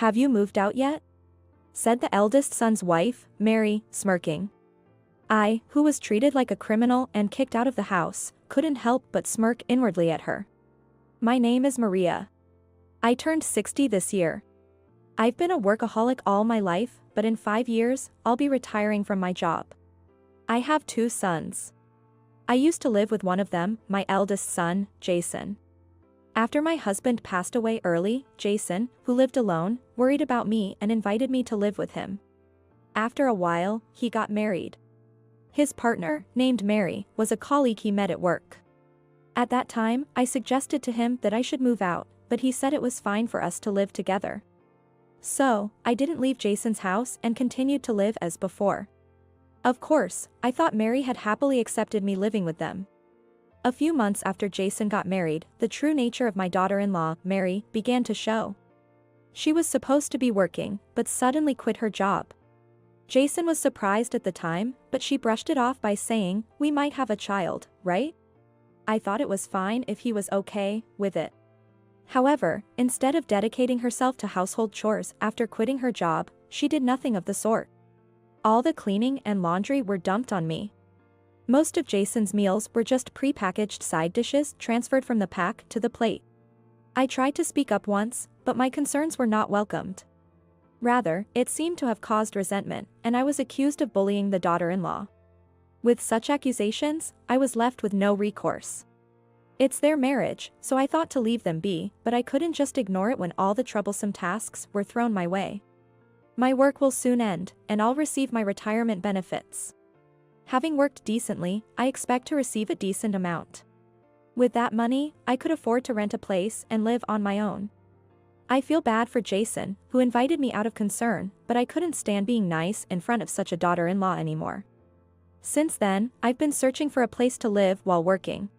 "Have you moved out yet?" said the eldest son's wife, Mary, smirking. I, who was treated like a criminal and kicked out of the house, couldn't help but smirk inwardly at her. "My name is Maria. I turned 60 this year. I've been a workaholic all my life, but in 5 years, I'll be retiring from my job. I have 2 sons. I used to live with one of them, my eldest son, Jason. After my husband passed away early, Jason, who lived alone, worried about me and invited me to live with him. After a while, he got married. His partner, named Mary, was a colleague he met at work. At that time, I suggested to him that I should move out, but he said it was fine for us to live together. So, I didn't leave Jason's house and continued to live as before. Of course, I thought Mary had happily accepted me living with them. A few months after Jason got married, the true nature of my daughter-in-law, Mary, began to show. She was supposed to be working, but suddenly quit her job. Jason was surprised at the time, but she brushed it off by saying, "We might have a child, right?" I thought it was fine if he was okay with it. However, instead of dedicating herself to household chores after quitting her job, she did nothing of the sort. All the cleaning and laundry were dumped on me. Most of Jason's meals were just pre-packaged side dishes transferred from the pack to the plate. I tried to speak up once, but my concerns were not welcomed. Rather, it seemed to have caused resentment, and I was accused of bullying the daughter-in-law. With such accusations, I was left with no recourse. It's their marriage, so I thought to leave them be, but I couldn't just ignore it when all the troublesome tasks were thrown my way. My work will soon end, and I'll receive my retirement benefits. Having worked decently, I expect to receive a decent amount. With that money, I could afford to rent a place and live on my own. I feel bad for Jason, who invited me out of concern, but I couldn't stand being nice in front of such a daughter-in-law anymore. Since then, I've been searching for a place to live while working.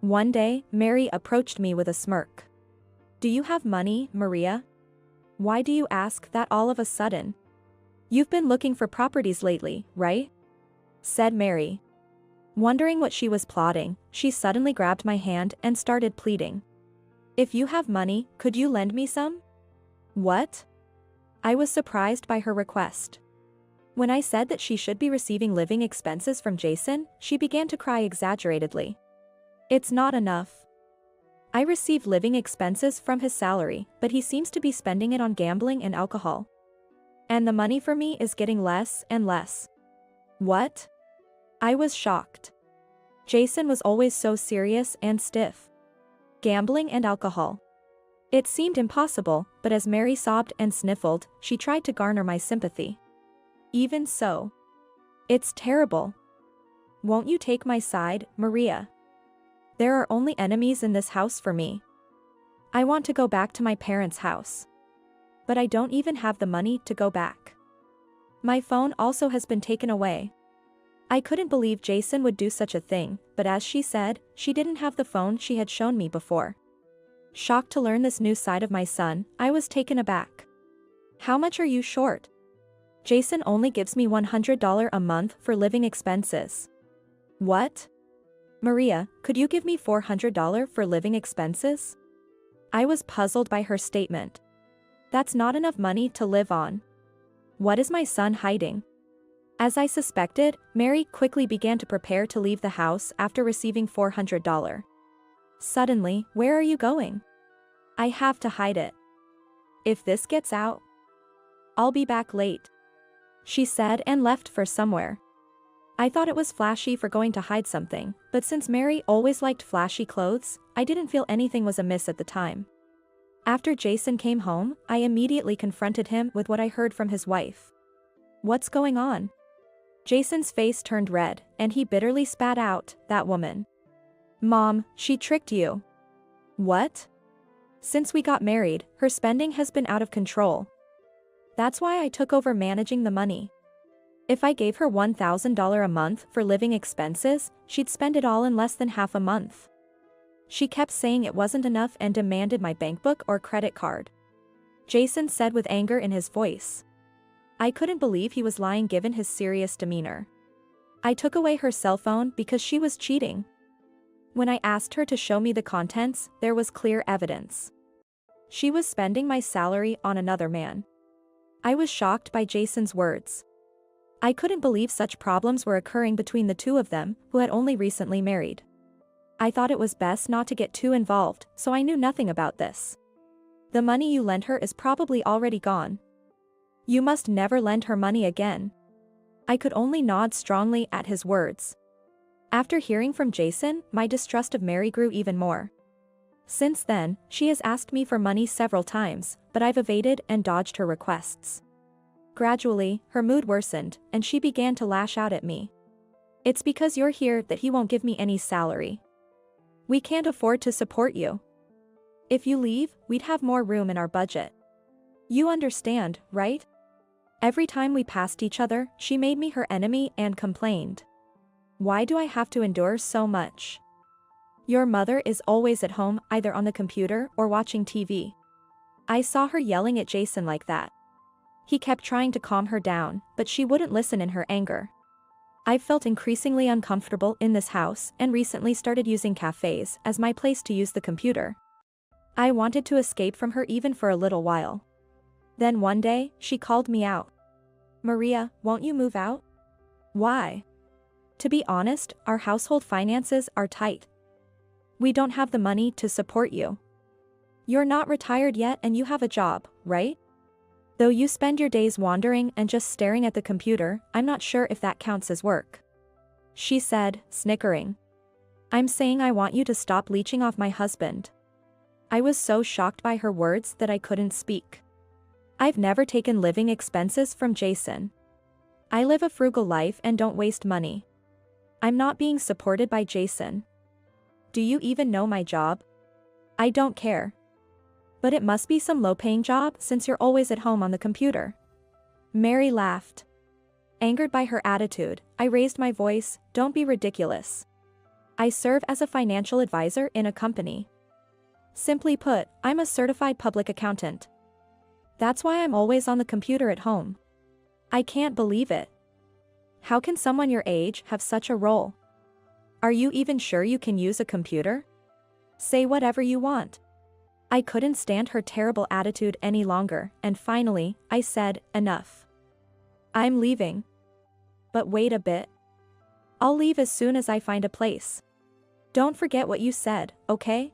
One day, Mary approached me with a smirk. "Do you have money, Maria? Why do you ask that all of a sudden? You've been looking for properties lately, right?" said Mary. Wondering what she was plotting, she suddenly grabbed my hand and started pleading. "If you have money, could you lend me some?" "What?" I was surprised by her request. When I said that she should be receiving living expenses from Jason, she began to cry exaggeratedly. "It's not enough. I receive living expenses from his salary, but he seems to be spending it on gambling and alcohol. And the money for me is getting less and less." "What?" I was shocked. Jason was always so serious and stiff. Gambling and alcohol. It seemed impossible, but as Mary sobbed and sniffled, she tried to garner my sympathy. "Even so. It's terrible. Won't you take my side, Maria? There are only enemies in this house for me. I want to go back to my parents' house. But I don't even have the money to go back. My phone also has been taken away." I couldn't believe Jason would do such a thing, but as she said, she didn't have the phone she had shown me before. Shocked to learn this new side of my son, I was taken aback. "How much are you short?" "Jason only gives me $100 a month for living expenses." "What? Maria, could you give me $400 for living expenses?" I was puzzled by her statement. That's not enough money to live on. What is my son hiding? As I suspected, Mary quickly began to prepare to leave the house after receiving $400. Suddenly, "Where are you going?" "I have to hide it. If this gets out, I'll be back late," she said and left for somewhere. I thought it was flashy for going to hide something, but since Mary always liked flashy clothes, I didn't feel anything was amiss at the time. After Jason came home, I immediately confronted him with what I heard from his wife. "What's going on?" Jason's face turned red, and he bitterly spat out, "That woman. Mom, she tricked you." "What?" "Since we got married, her spending has been out of control. That's why I took over managing the money. If I gave her $1,000 a month for living expenses, she'd spend it all in less than half a month. She kept saying it wasn't enough and demanded my bankbook or credit card," Jason said with anger in his voice. I couldn't believe he was lying given his serious demeanor. I took away her cell phone because she was cheating. When I asked her to show me the contents, there was clear evidence. She was spending my salary on another man. I was shocked by Jason's words. I couldn't believe such problems were occurring between the two of them, who had only recently married. I thought it was best not to get too involved, so I knew nothing about this. The money you lent her is probably already gone. You must never lend her money again. I could only nod strongly at his words. After hearing from Jason, my distrust of Mary grew even more. Since then, she has asked me for money several times, but I've evaded and dodged her requests. Gradually, her mood worsened, and she began to lash out at me. It's because you're here that he won't give me any salary. We can't afford to support you. If you leave, we'd have more room in our budget. You understand, right? Every time we passed each other, she made me her enemy and complained. Why do I have to endure so much? Your mother is always at home, either on the computer or watching TV. I saw her yelling at Jason like that. He kept trying to calm her down, but she wouldn't listen in her anger. I've felt increasingly uncomfortable in this house and recently started using cafes as my place to use the computer. I wanted to escape from her even for a little while. Then one day, she called me out. Maria, won't you move out? Why? To be honest, our household finances are tight. We don't have the money to support you. You're not retired yet and you have a job, right? Though you spend your days wandering and just staring at the computer, I'm not sure if that counts as work. She said, snickering. I'm saying I want you to stop leeching off my husband. I was so shocked by her words that I couldn't speak. I've never taken living expenses from Jason. I live a frugal life and don't waste money. I'm not being supported by Jason. Do you even know my job? I don't care. But it must be some low-paying job since you're always at home on the computer. Mary laughed. Angered by her attitude, I raised my voice, don't be ridiculous. I serve as a financial advisor in a company. Simply put, I'm a certified public accountant. That's why I'm always on the computer at home. I can't believe it. How can someone your age have such a role? Are you even sure you can use a computer? Say whatever you want. I couldn't stand her terrible attitude any longer, and finally, I said, enough. I'm leaving. But wait a bit. I'll leave as soon as I find a place. Don't forget what you said, okay?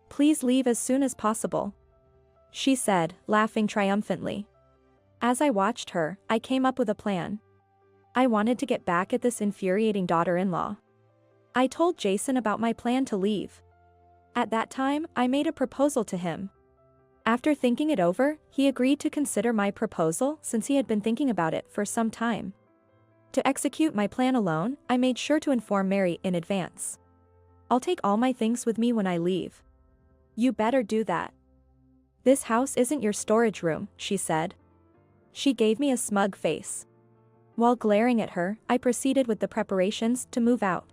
Please leave as soon as possible. She said, laughing triumphantly. As I watched her, I came up with a plan. I wanted to get back at this infuriating daughter-in-law. I told Jason about my plan to leave. At that time, I made a proposal to him. After thinking it over, he agreed to consider my proposal since he had been thinking about it for some time. To execute my plan alone, I made sure to inform Mary in advance. I'll take all my things with me when I leave. You better do that. This house isn't your storage room, she said. She gave me a smug face. While glaring at her, I proceeded with the preparations to move out.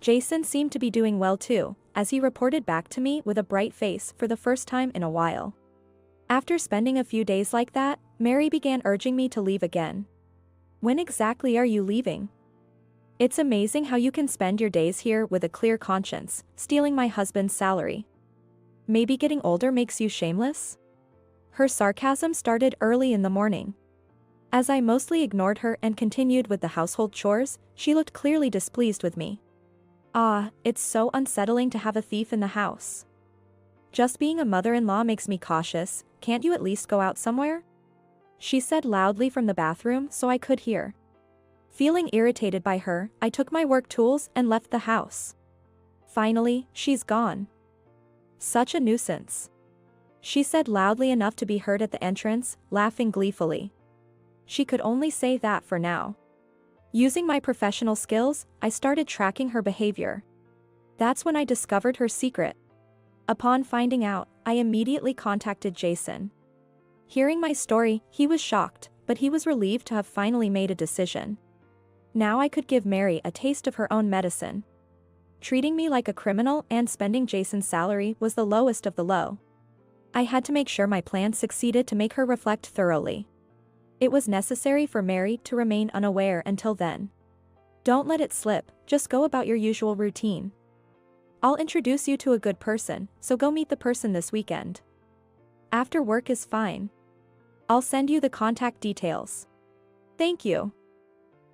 Jason seemed to be doing well too, as he reported back to me with a bright face for the first time in a while. After spending a few days like that, Mary began urging me to leave again. When exactly are you leaving? It's amazing how you can spend your days here with a clear conscience, stealing my husband's salary. Maybe getting older makes you shameless? Her sarcasm started early in the morning. As I mostly ignored her and continued with the household chores, she looked clearly displeased with me. Ah, it's so unsettling to have a thief in the house. Just being a mother-in-law makes me cautious, can't you at least go out somewhere? She said loudly from the bathroom so I could hear. Feeling irritated by her, I took my work tools and left the house. Finally, she's gone. Such a nuisance. She said loudly enough to be heard at the entrance, laughing gleefully. She could only say that for now. Using my professional skills, I started tracking her behavior. That's when I discovered her secret. Upon finding out, I immediately contacted Jason. Hearing my story, he was shocked, but he was relieved to have finally made a decision. Now I could give Mary a taste of her own medicine. Treating me like a criminal and spending Jason's salary was the lowest of the low. I had to make sure my plan succeeded to make her reflect thoroughly. It was necessary for Mary to remain unaware until then. Don't let it slip, just go about your usual routine. I'll introduce you to a good person, so go meet the person this weekend. After work is fine. I'll send you the contact details. Thank you.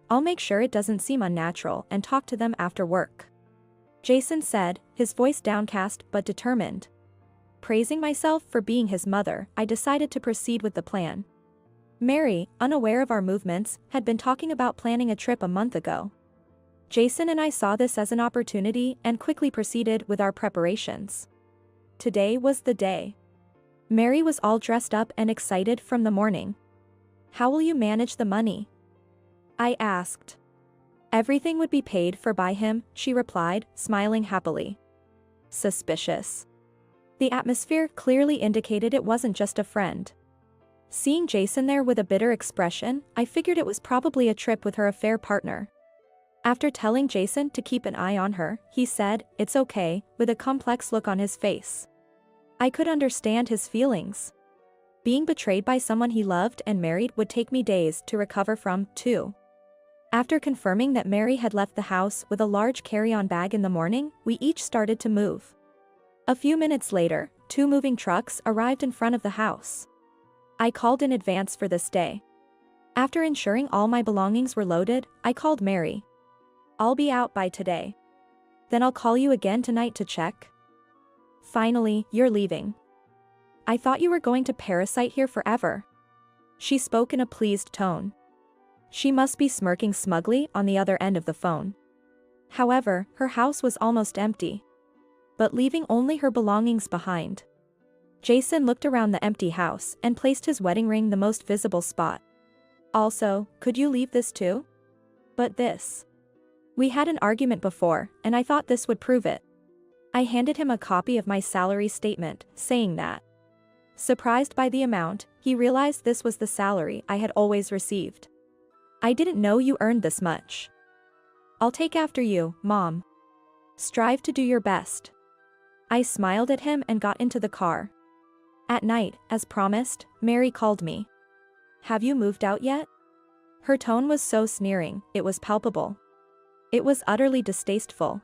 I'll make sure it doesn't seem unnatural and talk to them after work. Jason said, his voice downcast but determined. Praising myself for being his mother, I decided to proceed with the plan. Mary, unaware of our movements, had been talking about planning a trip a month ago. Jason and I saw this as an opportunity and quickly proceeded with our preparations. Today was the day. Mary was all dressed up and excited from the morning. How will you manage the money? I asked. Everything would be paid for by him, she replied, smiling happily. Suspicious. The atmosphere clearly indicated it wasn't just a friend. Seeing Jason there with a bitter expression, I figured it was probably a trip with her affair partner. After telling Jason to keep an eye on her, he said, "It's okay," with a complex look on his face. I could understand his feelings. Being betrayed by someone he loved and married would take me days to recover from, too. After confirming that Mary had left the house with a large carry-on bag in the morning, we each started to move. A few minutes later, 2 moving trucks arrived in front of the house. I called in advance for this day. After ensuring all my belongings were loaded, I called Mary. I'll be out by today. Then I'll call you again tonight to check. Finally, you're leaving. I thought you were going to parasite here forever. She spoke in a pleased tone. She must be smirking smugly on the other end of the phone. However, her house was almost empty. But leaving only her belongings behind. Jason looked around the empty house and placed his wedding ring the most visible spot. Also, could you leave this too? But this. We had an argument before, and I thought this would prove it. I handed him a copy of my salary statement, saying that. Surprised by the amount, he realized this was the salary I had always received. I didn't know you earned this much. I'll take after you, Mom. Strive to do your best. I smiled at him and got into the car. At night, as promised, Mary called me. Have you moved out yet? Her tone was so sneering, it was palpable. It was utterly distasteful.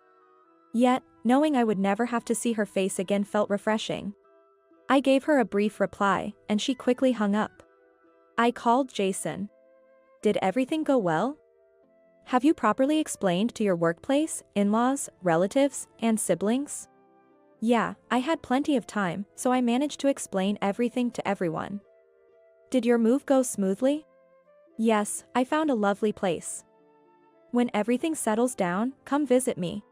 Yet, knowing I would never have to see her face again felt refreshing. I gave her a brief reply, and she quickly hung up. I called Jason. Did everything go well? Have you properly explained to your workplace, in-laws, relatives, and siblings? Yeah, I had plenty of time, so I managed to explain everything to everyone. Did your move go smoothly? Yes, I found a lovely place. When everything settles down, come visit me.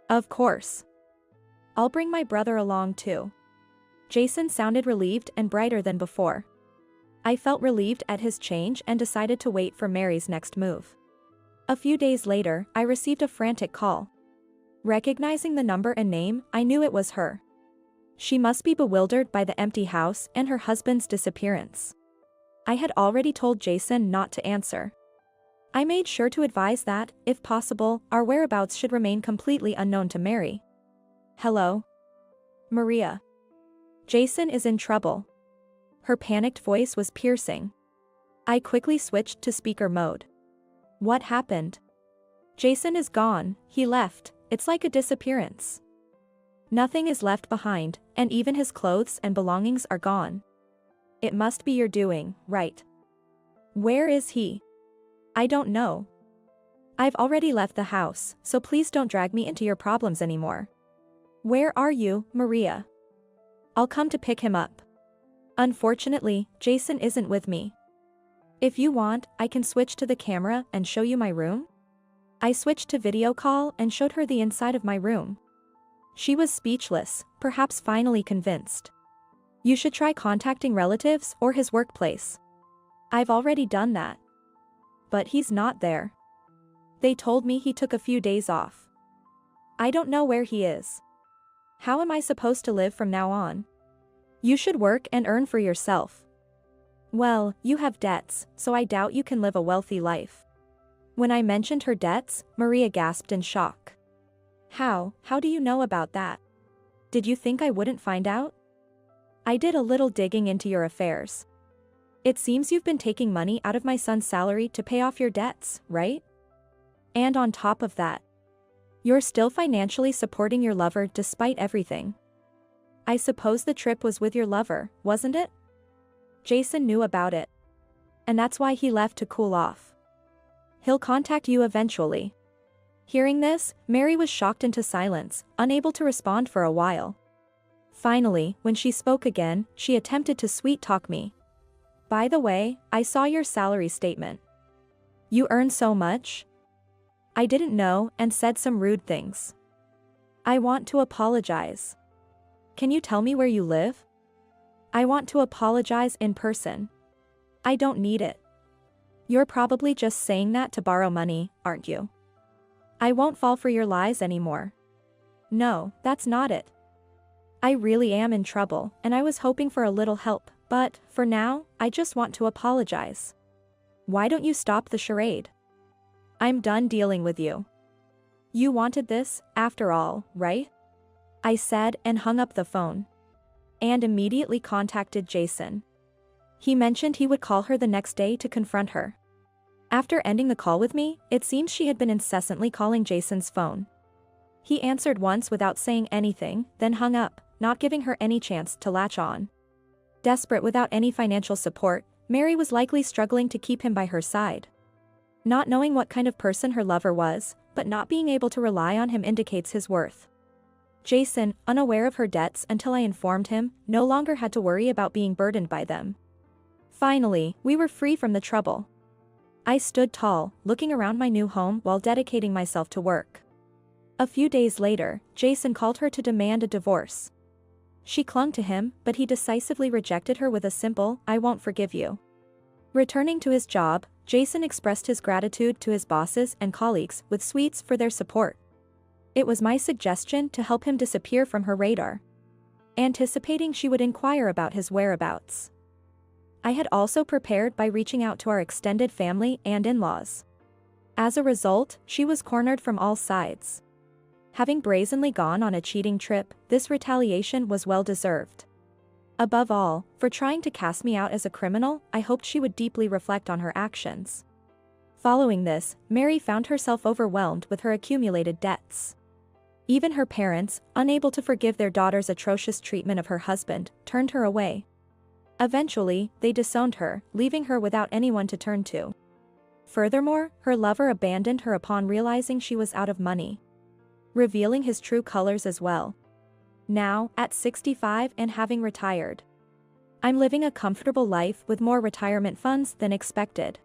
Of course. I'll bring my brother along too. Jason sounded relieved and brighter than before. I felt relieved at his change and decided to wait for Mary's next move. A few days later, I received a frantic call. Recognizing the number and name, I knew it was her. She must be bewildered by the empty house and her husband's disappearance. I had already told Jason not to answer. I made sure to advise that, if possible, our whereabouts should remain completely unknown to Mary. Hello? Maria. Jason is in trouble. Her panicked voice was piercing. I quickly switched to speaker mode. What happened? Jason is gone, he left, it's like a disappearance. Nothing is left behind, and even his clothes and belongings are gone. It must be your doing, right? Where is he? I don't know. I've already left the house, so please don't drag me into your problems anymore. Where are you, Maria? I'll come to pick him up. Unfortunately, Jason isn't with me. If you want, I can switch to the camera and show you my room. I switched to video call and showed her the inside of my room. She was speechless, perhaps finally convinced. You should try contacting relatives or his workplace. I've already done that. But he's not there. They told me he took a few days off. I don't know where he is. How am I supposed to live from now on? You should work and earn for yourself. Well, you have debts, so I doubt you can live a wealthy life. When I mentioned her debts, Maria gasped in shock. How do you know about that? Did you think I wouldn't find out? I did a little digging into your affairs. It seems you've been taking money out of my son's salary to pay off your debts, right? And on top of that, you're still financially supporting your lover despite everything. I suppose the trip was with your lover, wasn't it? Jason knew about it. And that's why he left to cool off. He'll contact you eventually. Hearing this, Mary was shocked into silence, unable to respond for a while. Finally, when she spoke again, she attempted to sweet-talk me. By the way, I saw your salary statement. You earn so much? I didn't know and said some rude things. I want to apologize. Can you tell me where you live? I want to apologize in person. I don't need it. You're probably just saying that to borrow money, aren't you? I won't fall for your lies anymore. No, that's not it. I really am in trouble, and I was hoping for a little help, but, for now, I just want to apologize. Why don't you stop the charade? I'm done dealing with you. You wanted this, after all, right? I said and hung up the phone. And immediately contacted Jason. He mentioned he would call her the next day to confront her. After ending the call with me, it seems she had been incessantly calling Jason's phone. He answered once without saying anything, then hung up, not giving her any chance to latch on. Desperate without any financial support, Mary was likely struggling to keep him by her side. Not knowing what kind of person her lover was, but not being able to rely on him indicates his worth. Jason, unaware of her debts until I informed him, no longer had to worry about being burdened by them. Finally, we were free from the trouble. I stood tall, looking around my new home while dedicating myself to work. A few days later, Jason called her to demand a divorce. She clung to him, but he decisively rejected her with a simple, "I won't forgive you." Returning to his job, Jason expressed his gratitude to his bosses and colleagues with sweets for their support. It was my suggestion to help him disappear from her radar. Anticipating she would inquire about his whereabouts. I had also prepared by reaching out to our extended family and in-laws. As a result, she was cornered from all sides. Having brazenly gone on a cheating trip, this retaliation was well-deserved. Above all, for trying to cast me out as a criminal, I hoped she would deeply reflect on her actions. Following this, Mary found herself overwhelmed with her accumulated debts. Even her parents, unable to forgive their daughter's atrocious treatment of her husband, turned her away. Eventually, they disowned her, leaving her without anyone to turn to. Furthermore, her lover abandoned her upon realizing she was out of money, revealing his true colors as well. Now, at 65 and having retired, I'm living a comfortable life with more retirement funds than expected.